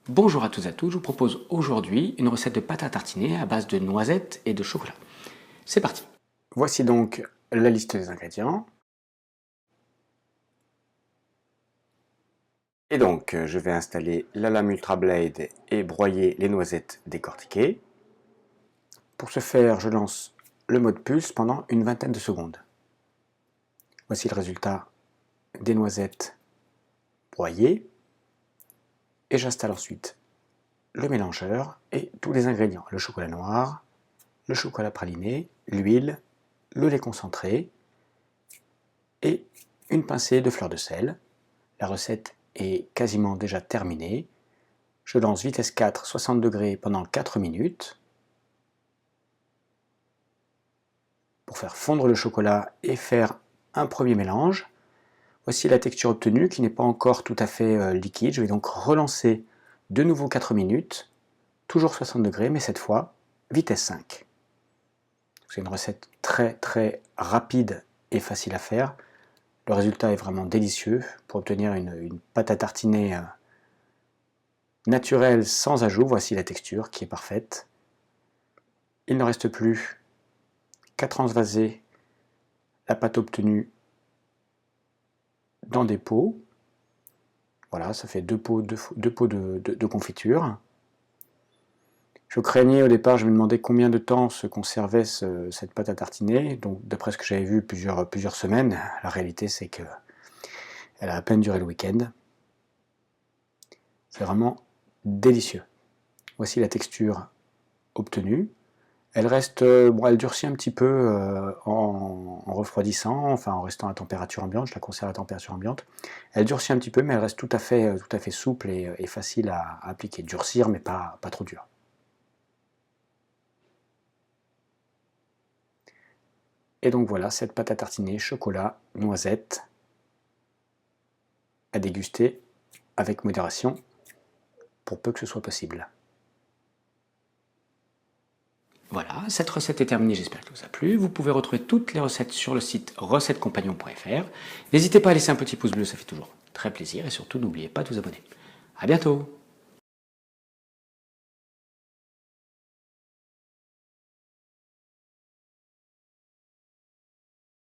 Bonjour à tous et à toutes, je vous propose aujourd'hui une recette de pâte à tartiner à base de noisettes et de chocolat. C'est parti. Voici donc la liste des ingrédients. Et donc, je vais installer la lame Ultra Blade et broyer les noisettes décortiquées. Pour ce faire, je lance le mode pulse pendant une vingtaine de secondes. Voici le résultat des noisettes broyées. Et j'installe ensuite le mélangeur et tous les ingrédients. Le chocolat noir, le chocolat praliné, l'huile, le lait concentré et une pincée de fleur de sel. La recette est quasiment déjà terminée. Je lance vitesse 4, 60 degrés pendant 4 minutes pour faire fondre le chocolat et faire un premier mélange. Voici la texture obtenue qui n'est pas encore tout à fait liquide. Je vais donc relancer de nouveau 4 minutes, toujours 60 degrés, mais cette fois vitesse 5. C'est une recette très rapide et facile à faire. Le résultat est vraiment délicieux pour obtenir une pâte à tartiner naturelle sans ajout. Voici la texture qui est parfaite. Il ne reste plus qu'à transvaser la pâte obtenue dans des pots. Voilà, ça fait deux pots de confiture. Je craignais au départ, je me demandais combien de temps se conservait cette pâte à tartiner. Donc d'après ce que j'avais vu, plusieurs semaines. La réalité c'est que elle a à peine duré le week-end. C'est vraiment délicieux. Voici la texture obtenue. Elle reste, elle durcit un petit peu en refroidissant, enfin en restant à température ambiante. Je la conserve à température ambiante. Elle durcit un petit peu, mais elle reste tout à fait souple et facile à appliquer. Durcir, mais pas trop dur. Et donc voilà, cette pâte à tartiner chocolat, noisette, à déguster avec modération, pour peu que ce soit possible. Voilà, cette recette est terminée, j'espère qu'elle vous a plu. Vous pouvez retrouver toutes les recettes sur le site recettescompagnon.fr. N'hésitez pas à laisser un petit pouce bleu, ça fait toujours très plaisir. Et surtout, n'oubliez pas de vous abonner. A bientôt!